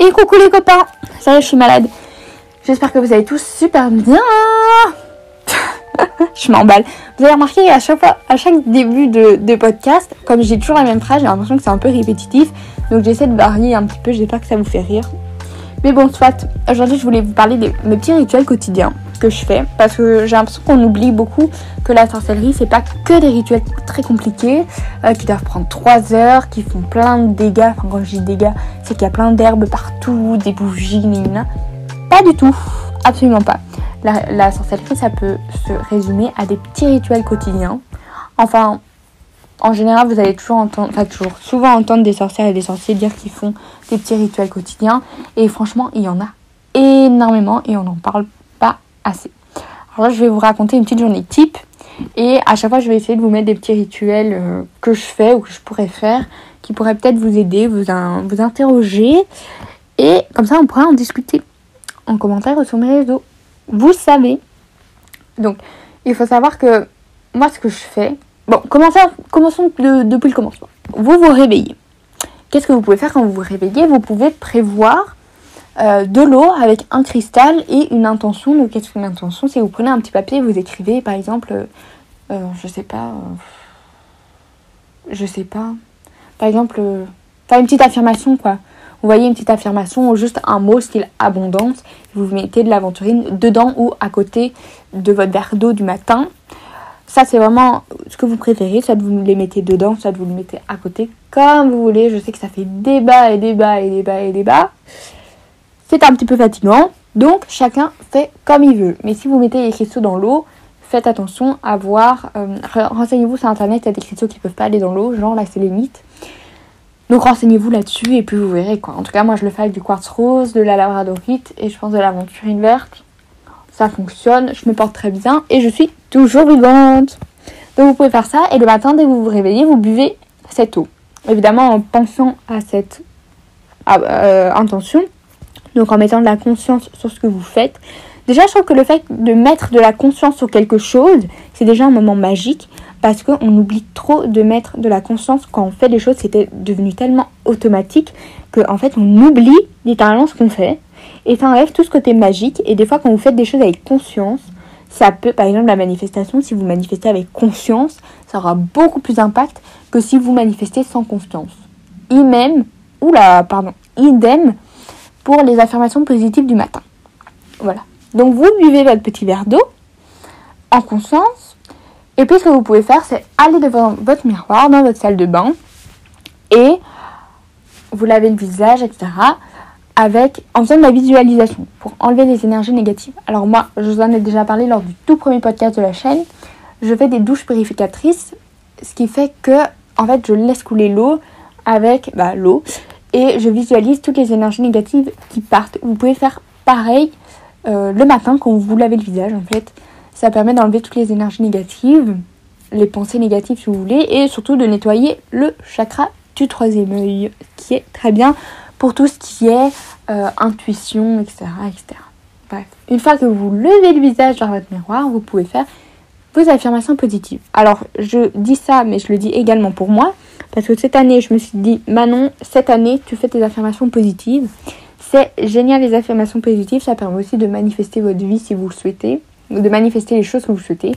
Et coucou les copains, ça y est, je suis malade. J'espère que vous allez tous super bien. Je m'emballe. Vous avez remarqué à chaque début de podcast, comme j'ai toujours la même phrase, j'ai l'impression que c'est un peu répétitif. Donc j'essaie de varier un petit peu, j'espère que ça vous fait rire. Mais bon, soit, aujourd'hui je voulais vous parler de mes petits rituels quotidiens que je fais. Parce que j'ai l'impression qu'on oublie beaucoup que la sorcellerie, c'est pas que des rituels très compliqués, qui doivent prendre 3 heures, qui font plein de dégâts. Enfin, quand je dis dégâts, c'est qu'il y a plein d'herbes partout, des bougies, pas du tout, absolument pas. La sorcellerie, ça peut se résumer à des petits rituels quotidiens. Enfin, en général, vous allez souvent entendre des sorcières et des sorciers dire qu'ils font des petits rituels quotidiens. Et franchement, il y en a énormément et on n'en parle pas assez. Alors là, je vais vous raconter une petite journée type. Et à chaque fois, je vais essayer de vous mettre des petits rituels que je fais ou que je pourrais faire, qui pourraient peut-être vous aider, vous interroger. Et comme ça, on pourra en discuter en commentaire ou sur mes réseaux. Vous savez. Donc, il faut savoir que moi, ce que je fais... Bon, commençons depuis le commencement. Vous vous réveillez. Qu'est-ce que vous pouvez faire quand vous vous réveillez ? Vous pouvez prévoir de l'eau avec un cristal et une intention. Donc, qu'est-ce qu'une intention ? C'est que vous prenez un petit papier et vous écrivez, par exemple, je sais pas. Par exemple, faire une petite affirmation, quoi. Vous voyez une petite affirmation ou juste un mot style abondance. Vous mettez de l'aventurine dedans ou à côté de votre verre d'eau du matin. Ça, c'est vraiment ce que vous préférez. Soit vous les mettez dedans, soit vous les mettez à côté. Comme vous voulez. Je sais que ça fait débat. C'est un petit peu fatigant. Donc, chacun fait comme il veut. Mais si vous mettez les cristaux dans l'eau, faites attention à voir. Renseignez-vous sur Internet. Il y a des cristaux qui ne peuvent pas aller dans l'eau. Genre la sélénite. Donc, renseignez-vous là-dessus et puis vous verrez quoi. En tout cas, moi, je le fais avec du quartz rose, de la labradorite et je pense de l'aventurine verte. Ça fonctionne, je me porte très bien et je suis toujours vivante. Donc vous pouvez faire ça et le matin, dès que vous vous réveillez, vous buvez cette eau. Évidemment en pensant à cette intention, donc en mettant de la conscience sur ce que vous faites. Déjà, je trouve que le fait de mettre de la conscience sur quelque chose, c'est déjà un moment magique parce qu'on oublie trop de mettre de la conscience quand on fait des choses. C'était devenu tellement automatique qu'en fait, on oublie littéralement ce qu'on fait. Et ça enlève tout ce côté magique. Et des fois, quand vous faites des choses avec conscience, ça peut, par exemple, la manifestation, si vous manifestez avec conscience, ça aura beaucoup plus d'impact que si vous manifestez sans conscience. Idem pour les affirmations positives du matin. Voilà. Donc, vous buvez votre petit verre d'eau en conscience. Et puis, ce que vous pouvez faire, c'est aller devant votre miroir, dans votre salle de bain, et vous lavez le visage, etc., en faisant de la visualisation pour enlever les énergies négatives. Alors moi, je vous en ai déjà parlé lors du tout premier podcast de la chaîne. Je fais des douches purificatrices, ce qui fait que, en fait, je laisse couler l'eau avec l'eau et je visualise toutes les énergies négatives qui partent. Vous pouvez faire pareil le matin quand vous lavez le visage, en fait. Ça permet d'enlever toutes les énergies négatives, les pensées négatives si vous voulez, et surtout de nettoyer le chakra du 3e œil, qui est très bien pour tout ce qui est intuition, etc., etc. Bref, une fois que vous levez le visage vers votre miroir, vous pouvez faire vos affirmations positives. Alors, je dis ça, mais je le dis également pour moi, parce que cette année, je me suis dit, Manon, cette année, tu fais tes affirmations positives. C'est génial, les affirmations positives, ça permet aussi de manifester votre vie si vous le souhaitez, de manifester les choses que vous souhaitez.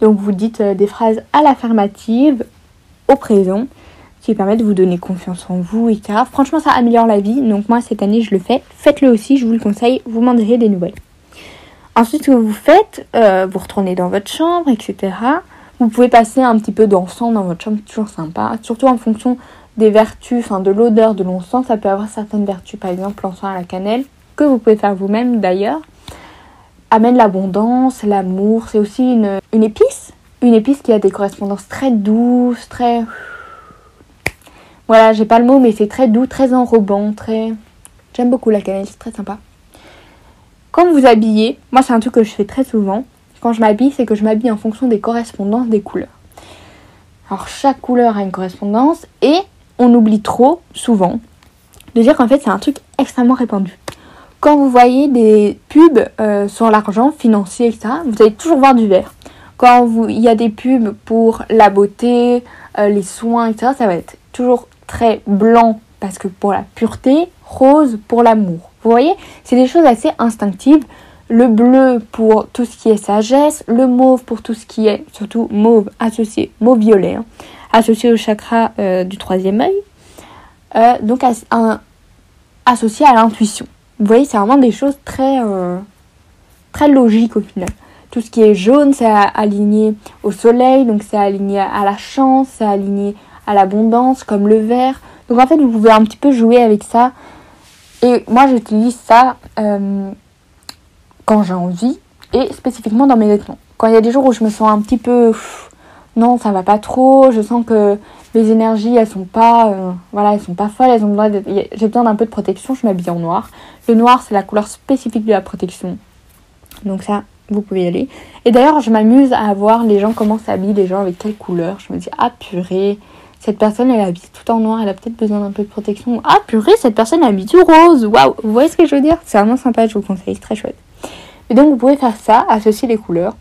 Donc, vous dites des phrases à l'affirmative, au présent, qui permet de vous donner confiance en vous, etc. Franchement, ça améliore la vie. Donc moi, cette année, je le fais. Faites-le aussi, je vous le conseille. Vous m'en direz des nouvelles. Ensuite, ce que vous faites, vous retournez dans votre chambre, etc. Vous pouvez passer un petit peu d'encens dans votre chambre, c'est toujours sympa. Surtout en fonction des vertus, de l'odeur de l'encens. Ça peut avoir certaines vertus, par exemple l'encens à la cannelle, que vous pouvez faire vous-même d'ailleurs. Amène l'abondance, l'amour. C'est aussi une épice. Une épice qui a des correspondances très douces, très... Voilà, j'ai pas le mot, mais c'est très doux, très enrobant, J'aime beaucoup la cannelle, c'est très sympa. Quand vous habillez, moi c'est un truc que je fais très souvent. Quand je m'habille, c'est que je m'habille en fonction des correspondances des couleurs. Alors chaque couleur a une correspondance et on oublie trop, souvent, de dire qu'en fait c'est un truc extrêmement répandu. Quand vous voyez des pubs sur l'argent financier, etc., vous allez toujours voir du vert. Quand il y a des pubs pour la beauté, les soins, etc., ça va être toujours très blanc parce que pour la pureté, rose pour l'amour. Vous voyez, c'est des choses assez instinctives. Le bleu pour tout ce qui est sagesse, le mauve pour tout ce qui est, surtout mauve associé, mauve violet, hein, associé au chakra du troisième œil, donc associé à l'intuition. Vous voyez, c'est vraiment des choses très, très logiques au final. Tout ce qui est jaune, c'est aligné au soleil, donc c'est aligné à la chance, c'est aligné à l'abondance, comme le vert. Donc en fait, vous pouvez un petit peu jouer avec ça. Et moi, j'utilise ça quand j'ai envie et spécifiquement dans mes vêtements. Quand il y a des jours où je me sens un petit peu non, ça va pas trop, je sens que mes énergies elles sont pas elles sont pas folles, j'ai besoin d'un peu de protection, je m'habille en noir. Le noir, c'est la couleur spécifique de la protection. Donc ça, vous pouvez y aller. Et d'ailleurs, je m'amuse à voir les gens comment s'habillent, les gens avec quelle couleur. Je me dis ah purée, cette personne elle habille tout en noir, elle a peut-être besoin d'un peu de protection. Ah purée, cette personne elle habille tout rose. Waouh, vous voyez ce que je veux dire? C'est vraiment sympa, je vous conseille, c'est très chouette. Et donc vous pouvez faire ça, associer les couleurs,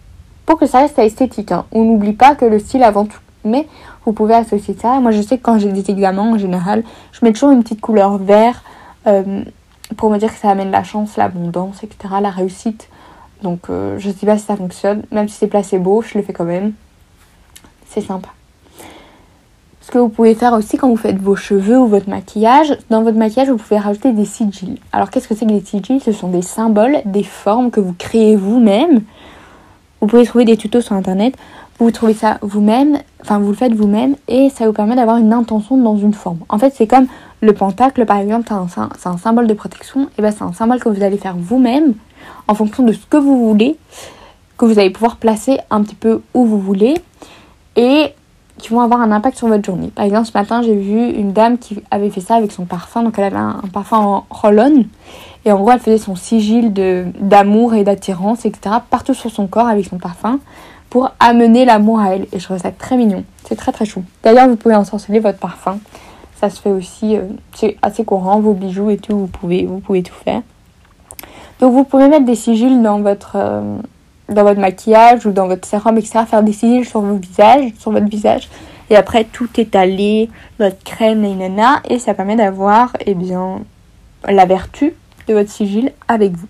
pour que ça reste esthétique. Hein. On n'oublie pas que le style avant tout. Mais vous pouvez associer ça. Moi je sais que quand j'ai des examens en général, je mets toujours une petite couleur vert pour me dire que ça amène la chance, l'abondance, etc. La réussite. Donc je sais pas si ça fonctionne. Même si c'est placebo, je le fais quand même. C'est sympa. Ce que vous pouvez faire aussi quand vous faites vos cheveux ou votre maquillage, dans votre maquillage, vous pouvez rajouter des sigils. Alors, qu'est-ce que c'est que les sigils? Ce sont des symboles, des formes que vous créez vous-même. Vous pouvez trouver des tutos sur Internet. Vous trouvez ça vous-même, enfin, vous le faites vous-même et ça vous permet d'avoir une intention dans une forme. En fait, c'est comme le pentacle, par exemple, c'est un symbole de protection. Et bien, c'est un symbole que vous allez faire vous-même en fonction de ce que vous voulez, que vous allez pouvoir placer un petit peu où vous voulez. Et qui vont avoir un impact sur votre journée. Par exemple, ce matin, j'ai vu une dame qui avait fait ça avec son parfum. Donc, elle avait un parfum en roll-on. Et en gros, elle faisait son sigil d'amour et d'attirance, etc. partout sur son corps avec son parfum pour amener l'amour à elle. Et je trouve ça très mignon. C'est très, très chou. D'ailleurs, vous pouvez ensorceler votre parfum. Ça se fait aussi. C'est assez courant. Vos bijoux et tout, vous pouvez tout faire. Donc, vous pouvez mettre des sigils dans votre maquillage ou dans votre sérum, etc. Faire des sigils sur votre visage. Et après, tout étaler, votre crème, et ça permet d'avoir, la vertu de votre sigil avec vous.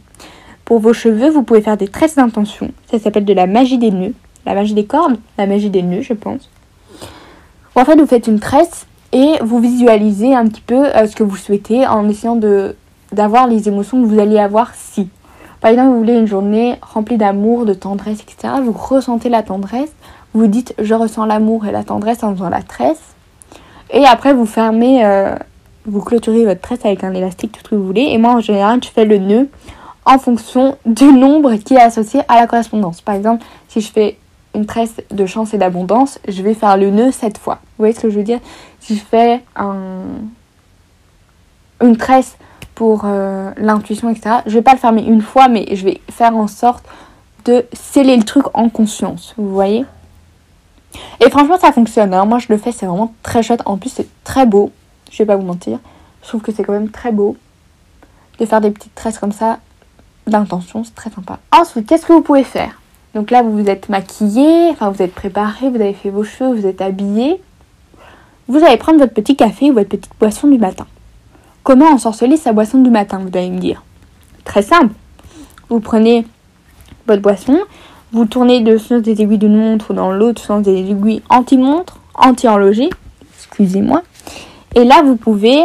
Pour vos cheveux, vous pouvez faire des tresses d'intention. Ça s'appelle de la magie des nœuds. La magie des cordes, la magie des nœuds, je pense. En fait, vous faites une tresse et vous visualisez un petit peu ce que vous souhaitez en essayant d'avoir les émotions que vous allez avoir si. Par exemple, vous voulez une journée remplie d'amour, de tendresse, etc. Vous ressentez la tendresse. Vous dites « je ressens l'amour et la tendresse » en faisant la tresse. Et après, vous fermez, vous clôturez votre tresse avec un élastique, tout ce que vous voulez. Et moi, en général, je fais le nœud en fonction du nombre qui est associé à la correspondance. Par exemple, si je fais une tresse de chance et d'abondance, je vais faire le nœud 7 fois. Vous voyez ce que je veux dire? Si je fais une tresse pour l'intuition, etc. Je vais pas le fermer une fois, mais je vais faire en sorte de sceller le truc en conscience. Vous voyez? Et franchement, ça fonctionne. Hein. Moi, je le fais, c'est vraiment très chouette. En plus, c'est très beau. Je vais pas vous mentir. Je trouve que c'est quand même très beau de faire des petites tresses comme ça d'intention. C'est très sympa. Ensuite, qu'est-ce que vous pouvez faire? Donc là, vous vous êtes maquillé, enfin, vous êtes préparé, vous avez fait vos cheveux, vous êtes habillé. Vous allez prendre votre petit café ou votre petite boisson du matin. Comment ensorceler sa boisson du matin, vous allez me dire? Très simple. Vous prenez votre boisson, vous tournez le sens des aiguilles d'une montre dans l'autre sens des aiguilles anti-montre, anti-horloger, excusez-moi. Et là, vous pouvez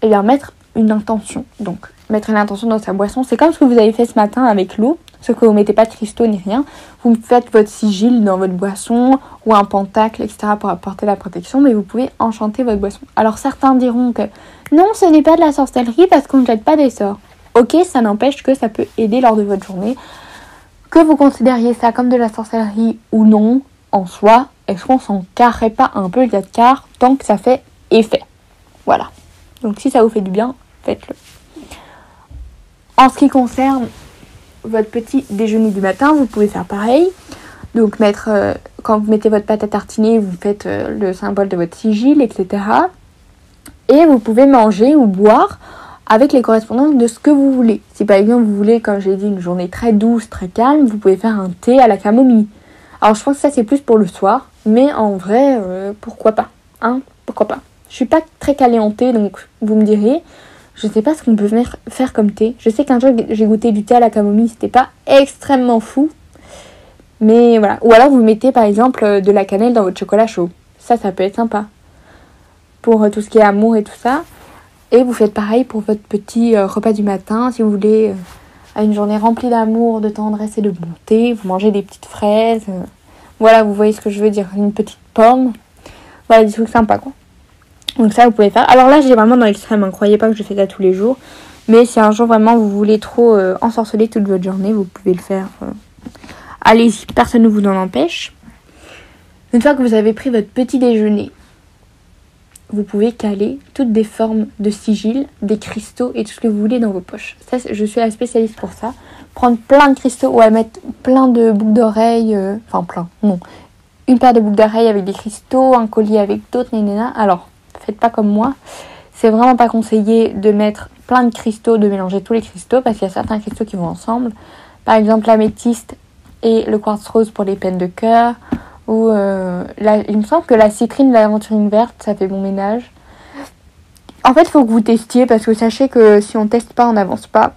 mettre une intention. Donc, mettre une intention dans sa boisson, c'est comme ce que vous avez fait ce matin avec l'eau, sauf que vous ne mettez pas de cristaux ni rien. Vous faites votre sigil dans votre boisson ou un pentacle, etc. pour apporter la protection, mais vous pouvez enchanter votre boisson. Alors, certains diront que non, ce n'est pas de la sorcellerie parce qu'on ne jette pas des sorts. Ok, ça n'empêche que ça peut aider lors de votre journée. Que vous considériez ça comme de la sorcellerie ou non, en soi, est-ce qu'on s'en carrerait pas un peu le 4 quarts tant que ça fait effet? Voilà. Donc si ça vous fait du bien, faites-le. En ce qui concerne votre petit déjeuner du matin, vous pouvez faire pareil. Donc quand vous mettez votre pâte à tartiner, vous faites le symbole de votre sigil, etc. Et vous pouvez manger ou boire avec les correspondances de ce que vous voulez. Si par exemple vous voulez, comme j'ai dit, une journée très douce, très calme, vous pouvez faire un thé à la camomille. Alors je pense que ça c'est plus pour le soir, mais en vrai, pourquoi pas, hein? Pourquoi pas? Je suis pas très calée en thé, donc vous me direz. Je sais pas ce qu'on peut faire comme thé. Je sais qu'un jour j'ai goûté du thé à la camomille, c'était pas extrêmement fou. Mais voilà. Ou alors vous mettez par exemple de la cannelle dans votre chocolat chaud. Ça peut être sympa. Pour tout ce qui est amour et tout ça. Et vous faites pareil pour votre petit repas du matin. Si vous voulez, à une journée remplie d'amour, de tendresse et de bonté, vous mangez des petites fraises. Voilà, vous voyez ce que je veux dire. Une petite pomme. Voilà, des trucs sympas quoi. Donc ça, vous pouvez faire. Alors là, j'ai vraiment dans l'extrême. Ne croyez pas que je fais ça tous les jours. Mais si un jour vraiment vous voulez trop ensorceler toute votre journée, vous pouvez le faire. Allez-y, personne ne vous en empêche. Une fois que vous avez pris votre petit déjeuner, vous pouvez caler toutes des formes de sigils, des cristaux et tout ce que vous voulez dans vos poches. Ça, je suis la spécialiste pour ça. Prendre plein de cristaux ou à mettre plein de boucles d'oreilles. Enfin, plein, non. Une paire de boucles d'oreilles avec des cristaux, un collier avec d'autres, nanana. Alors, faites pas comme moi. C'est vraiment pas conseillé de mettre plein de cristaux, de mélanger tous les cristaux parce qu'il y a certains cristaux qui vont ensemble. Par exemple, l'améthyste et le quartz rose pour les peines de cœur. Ou il me semble que la citrine de l'aventurine verte, ça fait bon ménage. En fait, il faut que vous testiez parce que sachez que si on teste pas, on n'avance pas.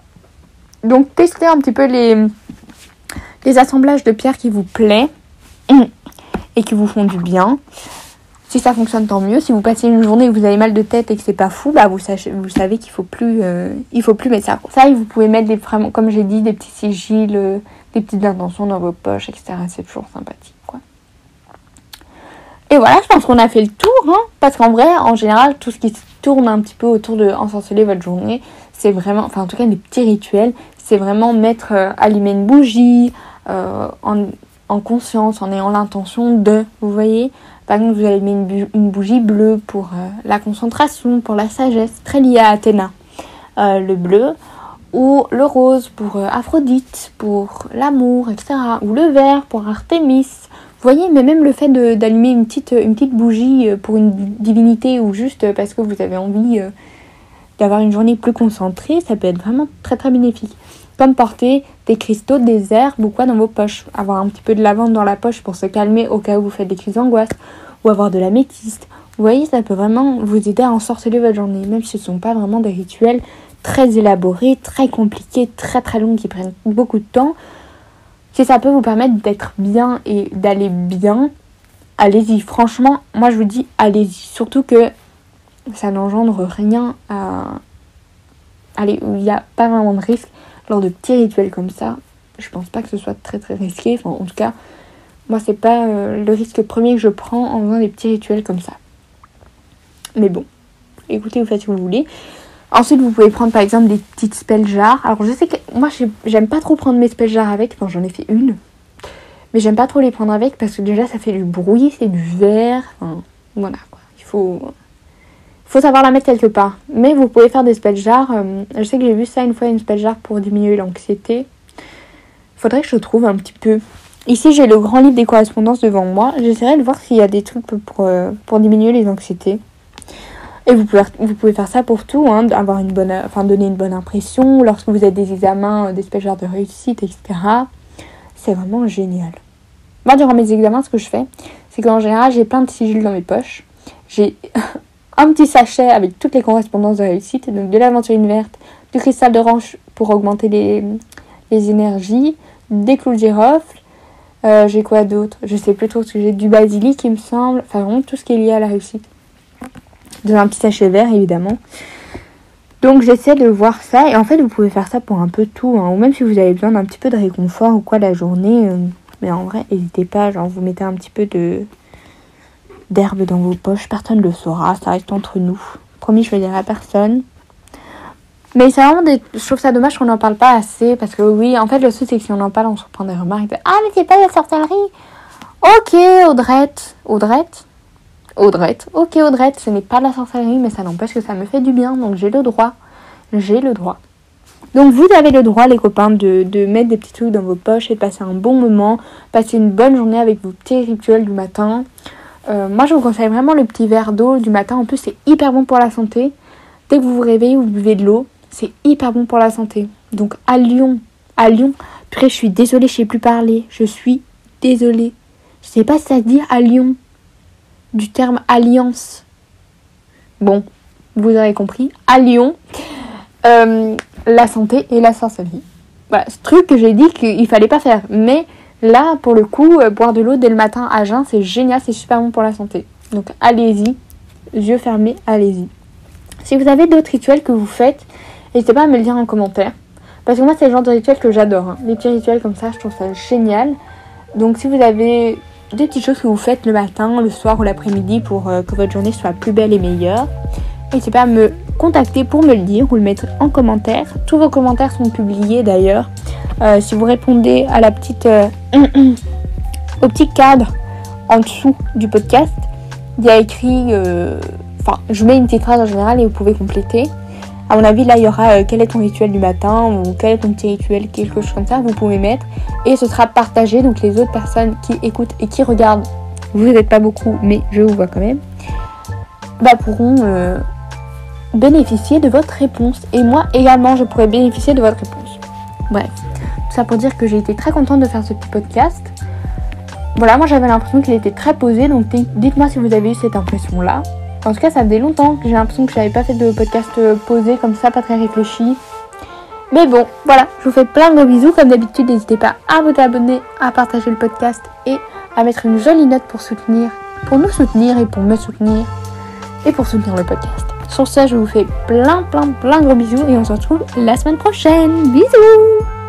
Donc, testez un petit peu les assemblages de pierres qui vous plaisent et qui vous font du bien. Si ça fonctionne, tant mieux. Si vous passez une journée où vous avez mal de tête et que c'est pas fou, bah vous savez qu'il faut plus mettre ça. Ça, vous pouvez mettre vraiment, comme j'ai dit, des petits sigils, des petites intentions dans vos poches, etc. C'est toujours sympathique, quoi. Et voilà, je pense qu'on a fait le tour, hein, parce qu'en vrai, en général, tout ce qui tourne un petit peu autour de ensorceler votre journée, c'est vraiment, enfin en tout cas les petits rituels, c'est vraiment allumer une bougie en conscience, en ayant l'intention de, vous voyez. Par exemple, vous allumez une bougie bleue pour la concentration, pour la sagesse, très liée à Athéna, le bleu, ou le rose pour Aphrodite, pour l'amour, etc. Ou le vert pour Artémis. Vous voyez, mais même le fait d'allumer une petite bougie pour une divinité ou juste parce que vous avez envie d'avoir une journée plus concentrée, ça peut être vraiment très très bénéfique. Comme porter des cristaux, des herbes ou quoi dans vos poches. Avoir un petit peu de lavande dans la poche pour se calmer au cas où vous faites des crises d'angoisse. Ou avoir de l'améthyste. Vous voyez, ça peut vraiment vous aider à ensorceler votre journée. Même si ce ne sont pas vraiment des rituels très élaborés, très compliqués, très très longs qui prennent beaucoup de temps. Si ça peut vous permettre d'être bien et d'aller bien, allez-y. Franchement, moi je vous dis, allez-y. Surtout que ça n'engendre rien il n'y a pas vraiment de risque. Lors de petits rituels comme ça, je pense pas que ce soit très très risqué. Enfin, en tout cas, moi c'est pas le risque premier que je prends en faisant des petits rituels comme ça. Mais bon, écoutez, vous faites ce que vous voulez. Ensuite, vous pouvez prendre par exemple des petites spell jars. Alors je sais que moi j'aime pas trop prendre mes spell jars avec. Enfin, j'en ai fait une. Mais j'aime pas trop les prendre avec parce que déjà ça fait du bruit, c'est du verre. Enfin, voilà quoi. Il faut savoir la mettre quelque part. Mais vous pouvez faire des spell jars. Je sais que j'ai vu ça une fois, une spell jar pour diminuer l'anxiété. Faudrait que je trouve un petit peu. Ici, j'ai le grand livre des correspondances devant moi. J'essaierai de voir s'il y a des trucs pour diminuer les anxiétés. Et vous pouvez faire ça pour tout, hein, donner une bonne impression lorsque vous avez des examens, des spell jars de réussite, etc. C'est vraiment génial. Moi, durant mes examens, ce que je fais, c'est qu'en général, j'ai plein de sigils dans mes poches. J'ai un petit sachet avec toutes les correspondances de réussite, donc de l'aventurine verte, du cristal d'orange pour augmenter les énergies, des clous de girofle, j'ai quoi d'autre? Je sais plus trop ce que j'ai, du basilic il me semble, enfin vraiment tout ce qui est lié à la réussite. Dans un petit sachet vert évidemment. Donc j'essaie de voir ça et en fait vous pouvez faire ça pour un peu tout, hein, ou même si vous avez besoin d'un petit peu de réconfort ou quoi la journée, mais en vrai n'hésitez pas, genre vous mettez un petit peu d'herbe dans vos poches, personne ne le saura, ça reste entre nous. Promis, je le dirai à personne. Mais c'est vraiment je trouve ça dommage qu'on n'en parle pas assez, parce que oui, en fait le truc c'est que si on en parle, on se reprend des remarques de « Ah mais c'est pas la sorcellerie !» Ok Audrette, ok Audrette, ce n'est pas de la sorcellerie, mais ça n'empêche que ça me fait du bien, donc j'ai le droit. Donc vous avez le droit les copains de mettre des petits trucs dans vos poches et de passer un bon moment, passer une bonne journée avec vos petits rituels du matin. Moi je vous conseille vraiment le petit verre d'eau du matin, en plus c'est hyper bon pour la santé. Dès que vous vous réveillez, vous buvez de l'eau, c'est hyper bon pour la santé. Donc à Lyon, purée, je suis désolée, je sais plus parler, je suis désolée. Je sais pas si ça se dit à Lyon, du terme alliance. bon, vous aurez compris, à Lyon, la santé et la science à vie. Voilà, ce truc que j'ai dit qu'il fallait pas faire. Mais là, pour le coup, boire de l'eau dès le matin à jeun, c'est génial, c'est super bon pour la santé. Donc allez-y, yeux fermés, allez-y. Si vous avez d'autres rituels que vous faites, n'hésitez pas à me le dire en commentaire. Parce que moi, c'est le genre de rituel que j'adore. Hein. Les petits rituels comme ça, je trouve ça génial. Donc si vous avez des petites choses que vous faites le matin, le soir ou l'après-midi pour que votre journée soit plus belle et meilleure, n'hésitez pas à me contacter pour me le dire ou le mettre en commentaire. Tous vos commentaires sont publiés d'ailleurs. Si vous répondez à la petite, au petit cadre en dessous du podcast, il y a écrit... je mets une petite phrase en général et vous pouvez compléter. À mon avis, là, il y aura quel est ton rituel du matin ou quel est ton petit rituel, quelque chose comme ça, vous pouvez mettre. Et ce sera partagé, donc les autres personnes qui écoutent et qui regardent, vous n'êtes pas beaucoup, mais je vous vois quand même, pourront bénéficier de votre réponse. Et moi également, je pourrais bénéficier de votre réponse. Bref, tout ça pour dire que j'ai été très contente de faire ce petit podcast. Voilà, moi j'avais l'impression qu'il était très posé, donc dites-moi si vous avez eu cette impression-là. En tout cas, ça faisait longtemps que j'ai l'impression que je n'avais pas fait de podcast posé comme ça, pas très réfléchi. Mais bon, voilà, je vous fais plein de gros bisous. Comme d'habitude, n'hésitez pas à vous abonner, à partager le podcast et à mettre une jolie note pour nous soutenir et pour me soutenir et pour soutenir le podcast. Sur ça, je vous fais plein de gros bisous et on se retrouve la semaine prochaine. Bisous!